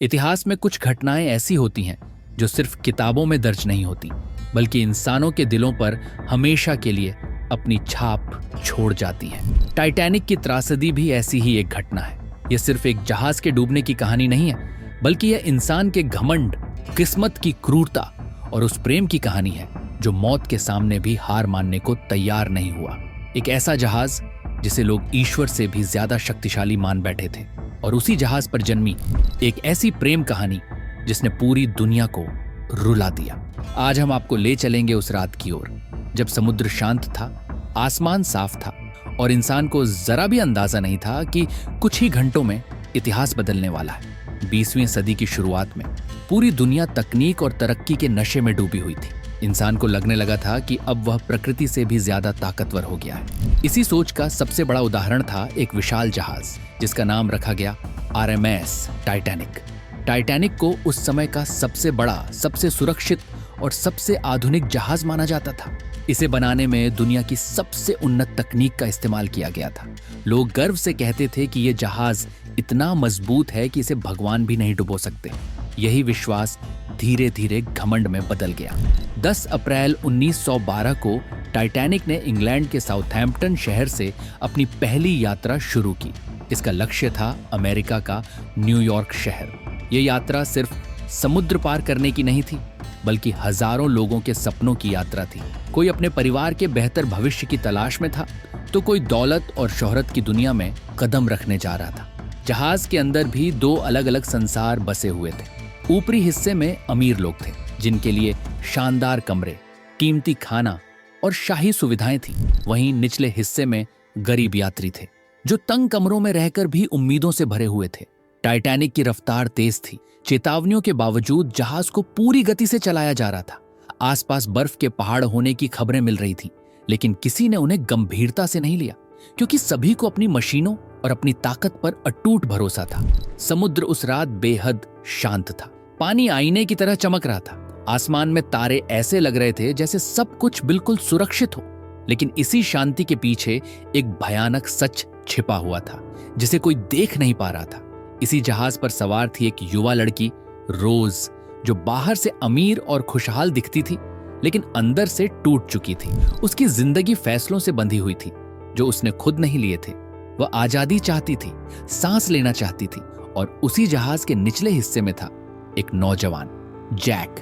इतिहास में कुछ घटनाएं ऐसी होती हैं जो सिर्फ किताबों में दर्ज नहीं होती, बल्कि इंसानों के दिलों पर हमेशा के लिए अपनी छाप छोड़ जाती हैं। टाइटैनिक की त्रासदी भी ऐसी ही एक घटना है। यह सिर्फ एक जहाज के डूबने की कहानी नहीं है, बल्कि यह इंसान के घमंड, किस्मत की क्रूरता और उस प्रेम की कहानी है जो मौत के सामने भी हार मानने को तैयार नहीं हुआ। एक ऐसा जहाज जिसे लोग ईश्वर से भी ज्यादा शक्तिशाली मान बैठे थे, और उसी जहाज पर जन्मी एक ऐसी प्रेम कहानी जिसने पूरी दुनिया को रुला दिया। आज हम आपको ले चलेंगे उस रात की ओर जब समुद्र शांत था, आसमान साफ था और इंसान को जरा भी अंदाजा नहीं था कि कुछ ही घंटों में इतिहास बदलने वाला है। 20वीं सदी की शुरुआत में पूरी दुनिया तकनीक और तरक्की के नशे में डूबी हुई थी। इंसान को लगने लगा था कि अब वह प्रकृति से भी ज्यादा ताकतवर हो गया है। इसी सोच का सबसे बड़ा उदाहरण था एक विशाल जहाज जिसका नाम रखा गया RMS टाइटैनिक। टाइटैनिक को उस समय का सबसे बड़ा, सबसे सुरक्षित और सबसे आधुनिक जहाज माना जाता था। इसे बनाने में दुनिया की सबसे उन्नत तकनीक का इस्तेमाल किया गया था। लोग गर्व से कहते थे कि यह जहाज इतना मजबूत है कि इसे भगवान भी नहीं डुबो सकते। यही विश्वास धीरे धीरे घमंड में बदल गया। 10 अप्रैल 1912 को टाइटैनिक ने इंग्लैंड के साउथहैम्पटन शहर से अपनी पहली यात्रा शुरू की। इसका लक्ष्य था अमेरिका का न्यूयॉर्क शहर। यह यात्रा सिर्फ समुद्र पार करने की नहीं थी, बल्कि हजारों लोगों के सपनों की यात्रा थी। कोई अपने परिवार के बेहतर भविष्य की तलाश में था, तो कोई दौलत और शोहरत की दुनिया में कदम रखने जा रहा था। जहाज के अंदर भी 2 अलग अलग संसार बसे हुए थे। ऊपरी हिस्से में अमीर लोग थे जिनके लिए शानदार कमरे, कीमती खाना और शाही सुविधाएं थी। वहीं निचले हिस्से में गरीब यात्री थे जो तंग कमरों में रहकर भी उम्मीदों से भरे हुए थे। टाइटैनिक की रफ्तार तेज थी। चेतावनियों के बावजूद जहाज को पूरी गति से चलाया जा रहा था। आसपास बर्फ के पहाड़ होने की खबरें मिल रही थी, लेकिन किसी ने उन्हें गंभीरता से नहीं लिया, क्योंकि सभी को अपनी मशीनों और अपनी ताकत पर अटूट भरोसा था। समुद्र उस रात बेहद शांत था। पानी आईने की तरह चमक रहा था। आसमान में तारे ऐसे लग रहे थे जैसे सब कुछ बिल्कुल सुरक्षित हो। लेकिन इसी शांति के पीछे एक भयानक सच छिपा हुआ था जिसे कोई देख नहीं पा रहा था। इसी जहाज पर सवार थी एक युवा लड़की, रोज, जो बाहर से अमीर और खुशहाल दिखती थी, लेकिन अंदर से टूट चुकी थी। उसकी जिंदगी फैसलों से बंधी हुई थी जो उसने खुद नहीं लिए थे। वह आजादी चाहती थी, सांस लेना चाहती थी। और उसी जहाज के निचले हिस्से में था एक नौजवान, जैक,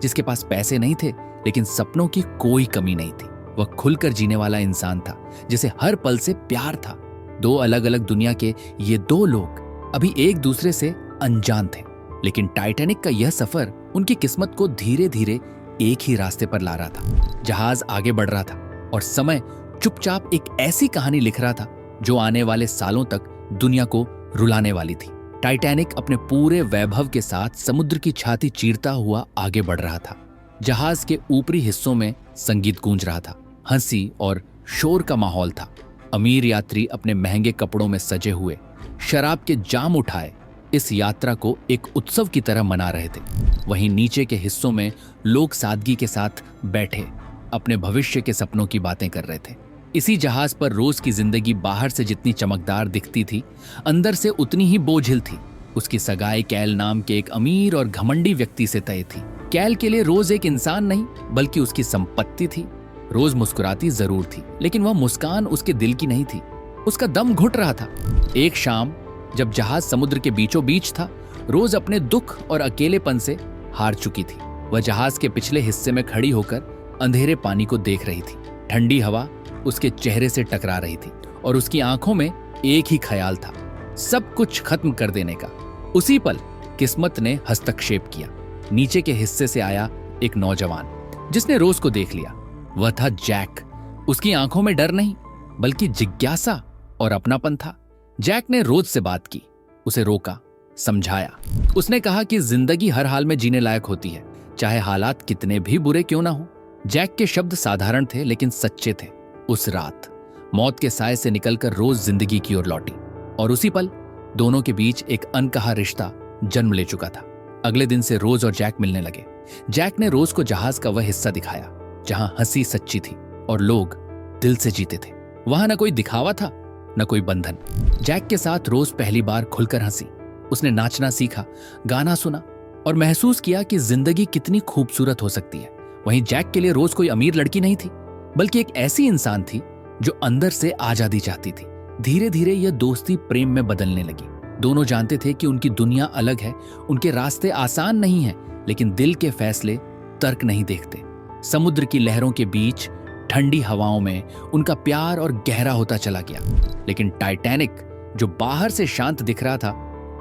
जिसके पास पैसे नहीं थे, लेकिन सपनों की कोई कमी नहीं थी। वह खुलकर जीने वाला इंसान था जिसे हर पल से प्यार था। 2 अलग अलग दुनिया के ये 2 लोग अभी एक दूसरे से अनजान थे, लेकिन टाइटैनिक का यह सफर उनकी किस्मत को धीरे धीरे एक ही रास्ते पर ला रहा था। जहाज आगे बढ़ रहा था और समय चुपचाप एक ऐसी कहानी लिख रहा था जो आने वाले सालों तक दुनिया को रुलाने वाली थी। टाइटैनिक अपने पूरे वैभव के साथ समुद्र की छाती चीरता हुआ आगे बढ़ रहा था। जहाज के ऊपरी हिस्सों में संगीत गूंज रहा था, हंसी और शोर का माहौल था। अमीर यात्री अपने महंगे कपड़ों में सजे हुए, शराब के जाम उठाए इस यात्रा को एक उत्सव की तरह मना रहे थे। वहीं नीचे के हिस्सों में लोग सादगी के साथ बैठे अपने भविष्य के सपनों की बातें कर रहे थे। इसी जहाज पर रोज की जिंदगी बाहर से जितनी चमकदार दिखती थी, अंदर से उतनी ही बोझिल थी। उसकी सगाई कैल नाम के एक अमीर और घमंडी व्यक्ति से तय थी। कैल के लिए रोज एक इंसान नहीं, बल्कि उसकी संपत्ति थी। रोज मुस्कुराती जरूर थी, लेकिन वह मुस्कान उसके दिल की नहीं थी। उसका दम घुट रहा था। एक शाम जब जहाज समुद्र के बीचों बीच था, रोज अपने दुख और अकेलेपन से हार चुकी थी। वह जहाज के पिछले हिस्से में खड़ी होकर अंधेरे पानी को देख रही थी। ठंडी हवा उसके चेहरे से टकरा रही थी और उसकी आंखों में एक ही ख्याल था, सब कुछ खत्म कर देने का। उसी पल किस्मत ने हस्तक्षेप किया। नीचे के हिस्से से आया एक नौजवान जिसने रोज को देख लिया। वह था जैक। उसकी आंखों में डर नहीं, बल्कि जिज्ञासा और अपनापन था। जैक ने रोज से बात की, उसे रोका, समझाया। उसने कहा कि जिंदगी हर हाल में जीने लायक होती है, चाहे हालात कितने भी बुरे क्यों ना हो। जैक के शब्द साधारण थे, लेकिन सच्चे थे। उस रात मौत के साए से निकलकर रोज जिंदगी की ओर लौटी, और उसी पल दोनों के बीच एक अनकहा रिश्ता जन्म ले चुका था। अगले दिन से रोज और जैक मिलने लगे। जैक ने रोज को जहाज का वह हिस्सा दिखाया जहां हंसी सच्ची थी और लोग दिल से जीते थे। वहां न कोई दिखावा था, न कोई बंधन। जैक के साथ रोज पहली बार खुलकर हंसी, उसने नाचना सीखा, गाना सुना और महसूस किया कि जिंदगी कितनी खूबसूरत हो सकती है। वहीं जैक के लिए रोज कोई अमीर लड़की नहीं थी, बल्कि एक ऐसी इंसान थी जो अंदर से आजादी चाहती थी। धीरे धीरे यह दोस्ती प्रेम में बदलने लगी। दोनों जानते थे कि उनकी दुनिया अलग है, उनके रास्ते आसान नहीं हैं, लेकिन दिल के फैसले तर्क नहीं देखते। समुद्र की लहरों के बीच ठंडी हवाओं में उनका प्यार और गहरा होता चला गया। लेकिन टाइटैनिक, जो बाहर से शांत दिख रहा था,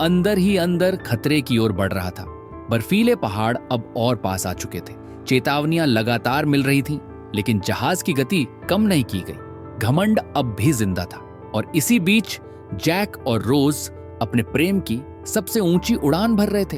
अंदर ही अंदर खतरे की ओर बढ़ रहा था। बर्फीले पहाड़ अब और पास आ चुके थे। चेतावनियां लगातार मिल रही थीं, लेकिन जहाज की गति कम नहीं की गई। घमंड अब भी जिंदा था और इसी बीच जैक और रोज अपने प्रेम की सबसे ऊंची उड़ान भर रहे थे,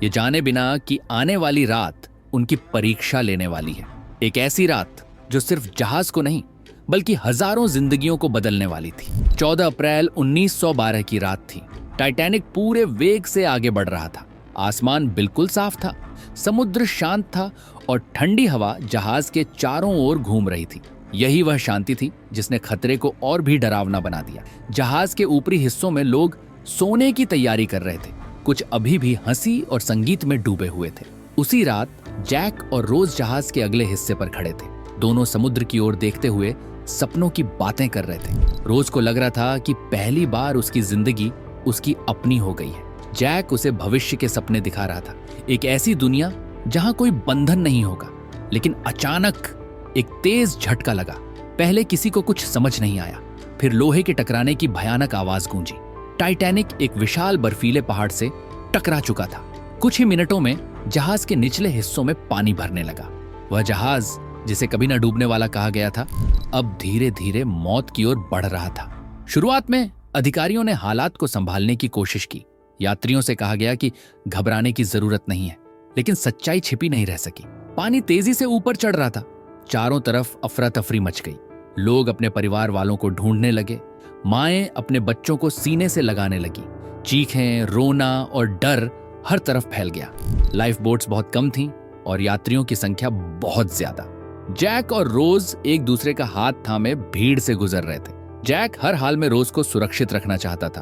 ये जाने बिना कि आने वाली रात उनकी परीक्षा लेने वाली है। एक ऐसी रात जो सिर्फ जहाज को नहीं, बल्कि हजारों जिंदगियों को बदलने वाली थी। 14 अप्रैल 1912 की रात थी। टाइटैनिक पूरे वेग से आगे बढ़ रहा था। आसमान बिल्कुल साफ था, समुद्र शांत था और ठंडी हवा जहाज के चारों ओर घूम रही थी। यही वह शांति थी जिसने खतरे को और भी डरावना बना दिया। जहाज के ऊपरी हिस्सों में लोग सोने की तैयारी कर रहे थे, कुछ अभी भी हंसी और संगीत में डूबे हुए थे। उसी रात जैक और रोज जहाज के अगले हिस्से पर खड़े थे। दोनों समुद्र की ओर देखते हुए सपनों की बातें कर रहे थे। रोज को लग रहा था कि पहली बार उसकी जिंदगी उसकी अपनी हो गई है। जैक उसे भविष्य के सपने दिखा रहा था, एक ऐसी दुनिया जहां कोई बंधन नहीं होगा। लेकिन अचानक एक तेज झटका लगा। पहले किसी को कुछ समझ नहीं आया, फिर लोहे के टकराने की भयानक आवाज गूंजी। टाइटैनिक एक विशाल बर्फीले पहाड़ से टकरा चुका था। कुछ ही मिनटों में जहाज के निचले हिस्सों में पानी भरने लगा। वह जहाज जिसे कभी न डूबने वाला कहा गया था, अब धीरे धीरे मौत की ओर बढ़ रहा था। शुरुआत में अधिकारियों ने हालात को संभालने की कोशिश की। यात्रियों से कहा गया कि घबराने की जरूरत नहीं है, लेकिन सच्चाई छिपी नहीं रह सकी। पानी तेजी से ऊपर चढ़ रहा था। चारों तरफ अफरा तफरी मच गई। लोग अपने परिवार वालों को ढूंढने लगे। माएं अपने बच्चों को सीने से लगाने लगी। चीखें, रोना और डर हर तरफ फैल गया। लाइफ बोट्स बहुत कम थीं और यात्रियों की संख्या बहुत ज्यादा। जैक और रोज एक दूसरे का हाथ थामे भीड़ से गुजर रहे थे। जैक हर हाल में रोज को सुरक्षित रखना चाहता था।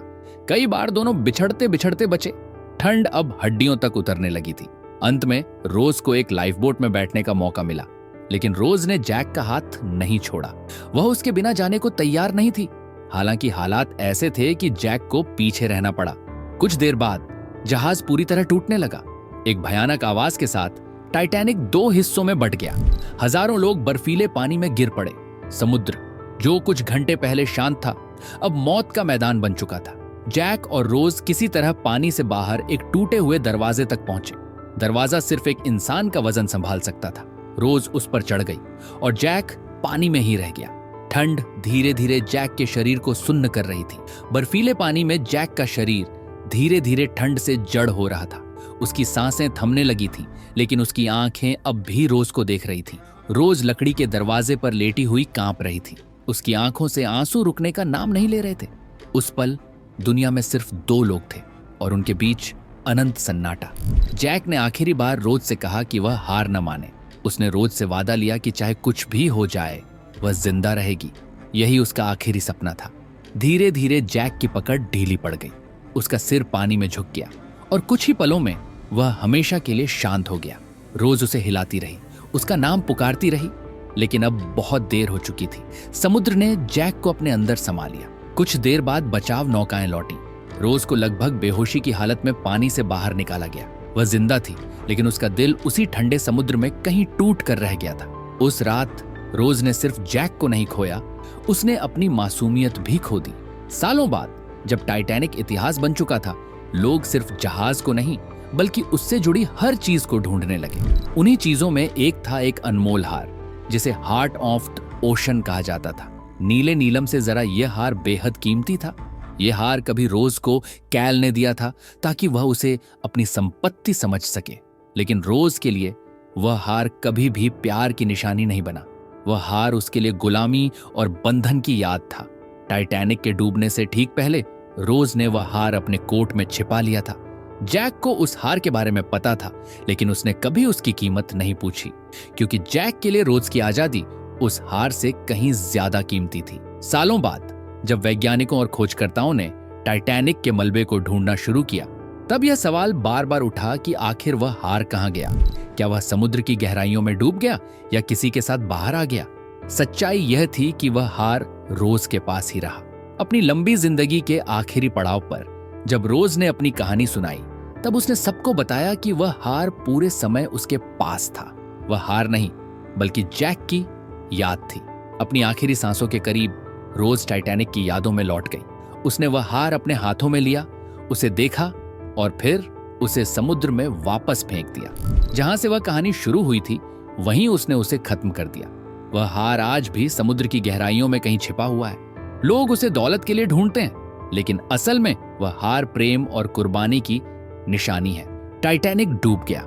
कई बार दोनों बिछड़ते बिछड़ते बचे। ठंड अब हड्डियों तक उतरने लगी थी। अंत में रोज को एक लाइफ बोट में बैठने का मौका मिला, लेकिन रोज ने जैक का हाथ नहीं छोड़ा। वह उसके बिना जाने को तैयार नहीं थी। हालांकि हालात ऐसे थे कि जैक को पीछे रहना पड़ा। कुछ देर बाद जहाज पूरी तरह टूटने लगा। एक भयानक आवाज के साथ टाइटैनिक दो हिस्सों में बंट गया। हजारों लोग बर्फीले पानी में गिर पड़े। समुद्र, जो कुछ घंटे पहले शांत था, अब मौत का मैदान बन चुका था। जैक और रोज किसी तरह पानी से बाहर एक टूटे हुए दरवाजे तक पहुंचे। दरवाजा सिर्फ एक इंसान का वजन संभाल सकता था। रोज उस पर चढ़ गई और जैक पानी में ही रह गया। ठंड धीरे धीरे जैक के शरीर को सुन्न कर रही थी। बर्फीले पानी में जैक का शरीर धीरे धीरे ठंड से जड़ हो रहा था। उसकी सांसें थमने लगी थीं, लेकिन उसकी आंखें अब भी रोज को देख रही थीं। रोज लकड़ी के दरवाजे पर लेटी हुई कांप रही थी। उसकी आंखों से आंसू रुकने का नाम नहीं ले रहे थे। उस पल दुनिया में सिर्फ दो लोग थे और उनके बीच अनंत सन्नाटा। जैक ने आखिरी बार रोज से कहा कि वह हार न माने। उसने रोज से वादा लिया कि चाहे कुछ भी हो जाए, वह जिंदा रहेगी। यही उसका आखिरी सपना था। धीरे धीरे जैक की पकड़ ढीली पड़ गई। उसका सिर पानी में झुक गया और कुछ ही पलों में वह हमेशा के लिए शांत हो गया। रोज उसे हिलाती रही, उसका नाम पुकारती रही, लेकिन अब बहुत देर हो चुकी थी। समुद्र ने जैक को अपने अंदर समा लिया। कुछ देर बाद बचाव नौकाएं लौटी। रोज को लगभग बेहोशी की हालत में पानी से बाहर निकाला गया। वह जिंदा थी, लेकिन उसका दिल उसी ठंडे समुद्र में कहीं टूट कर रह गया था। उस रात रोज ने सिर्फ जैक को नहीं खोया, उसने अपनी मासूमियत भी खो दी। सालों बाद जब टाइटैनिक इतिहास बन चुका था, लोग सिर्फ जहाज को नहीं, बल्कि उससे जुड़ी हर चीज को ढूंढने लगे। उन्हीं चीजों में एक था एक अनमोल हार, जिसे हार्ट ऑफ द ओशन कहा जाता था। नीले नीलम से जरा यह हार बेहद कीमती था। यह हार कभी रोज को कैल ने दिया था ताकि वह उसे अपनी संपत्ति समझ सके, लेकिन रोज के लिए वह हार कभी भी प्यार की निशानी नहीं बना। वह हार उसके लिए गुलामी और बंधन की याद था। टाइटैनिक के डूबने से ठीक पहले रोज ने वह हार अपने कोट में छिपा लिया था। जैक को उस हार के बारे में पता था, लेकिन उसने कभी उसकी कीमत नहीं पूछी, क्योंकि जैक के लिए रोज की आजादी उस हार से कहीं ज्यादा कीमती थी। सालों बाद जब वैज्ञानिकों और खोजकर्ताओं ने टाइटैनिक के मलबे को ढूंढना शुरू किया, तब यह सवाल बार बार उठा कि आखिर वह हार कहाँ गया। क्या वह समुद्र की गहराइयों में डूब गया या किसी के साथ बाहर आ गया? सच्चाई यह थी कि वह हार रोज के पास ही रहा। अपनी लंबी जिंदगी के आखिरी पड़ाव पर जब रोज ने अपनी कहानी सुनाई, तब उसने सबको बताया कि वह हार पूरे समय उसके पास था। वह हार नहीं, बल्कि जैक की याद थी। अपनी आखिरी सांसों के करीब रोज टाइटैनिक की यादों में लौट गई। उसने वह हार अपने हाथों में लिया, उसे देखा और फिर उसे समुद्र में वापस फेंक दिया। जहां से वह कहानी शुरू हुई थी, वहीं उसने उसे खत्म कर दिया। वह हार आज भी समुद्र की गहराइयों में कहीं छिपा हुआ है। लोग उसे दौलत के लिए ढूंढते हैं, लेकिन असल में वह हार प्रेम और कुर्बानी की निशानी है। टाइटैनिक डूब गया,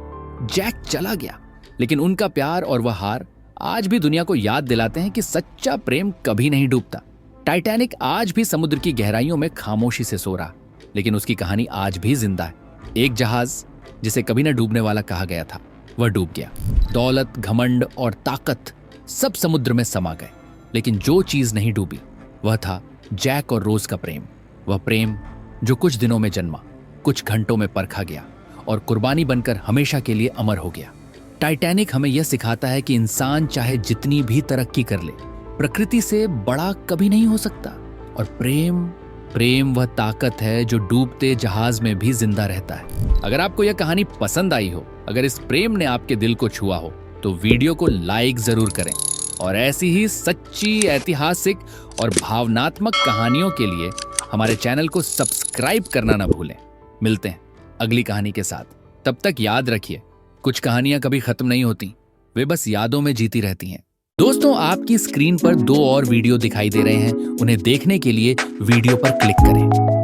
जैक चला गया, लेकिन उनका प्यार और वह हार आज भी दुनिया को याद दिलाते हैं कि सच्चा प्रेम कभी नहीं डूबता। टाइटैनिक आज भी समुद्र की गहराइयों में खामोशी से सो रहा, लेकिन उसकी कहानी आज भी जिंदा है। एक जहाज जिसे कभी न डूबने वाला कहा गया था, वह डूब गया। दौलत, घमंड और ताकत सब समुद्र में समा गए, लेकिन जो चीज नहीं डूबी वह था जैक और रोज का प्रेम। वह प्रेम जो कुछ दिनों में जन्मा, कुछ घंटों में परखा गया और कुर्बानी बनकर हमेशा के लिए अमर हो गया। टाइटैनिक हमें यह सिखाता है कि इंसान चाहे जितनी भी तरक्की कर ले, प्रकृति से बड़ा कभी नहीं हो सकता। और प्रेम वह ताकत है जो डूबते जहाज में भी जिंदा रहता है। अगर आपको यह कहानी पसंद आई हो, अगर इस प्रेम ने आपके दिल को छुआ हो, तो वीडियो को लाइक जरूर करें और ऐसी ही सच्ची, ऐतिहासिक और भावनात्मक कहानियों के लिए हमारे चैनल को सब्सक्राइब करना ना भूलें। मिलते हैं अगली कहानी के साथ। तब तक याद रखिए, कुछ कहानियां कभी खत्म नहीं होती, वे बस यादों में जीती रहती हैं। दोस्तों, आपकी स्क्रीन पर 2 और वीडियो दिखाई दे रहे हैं। उन्हें देखने के लिए वीडियो पर क्लिक करें।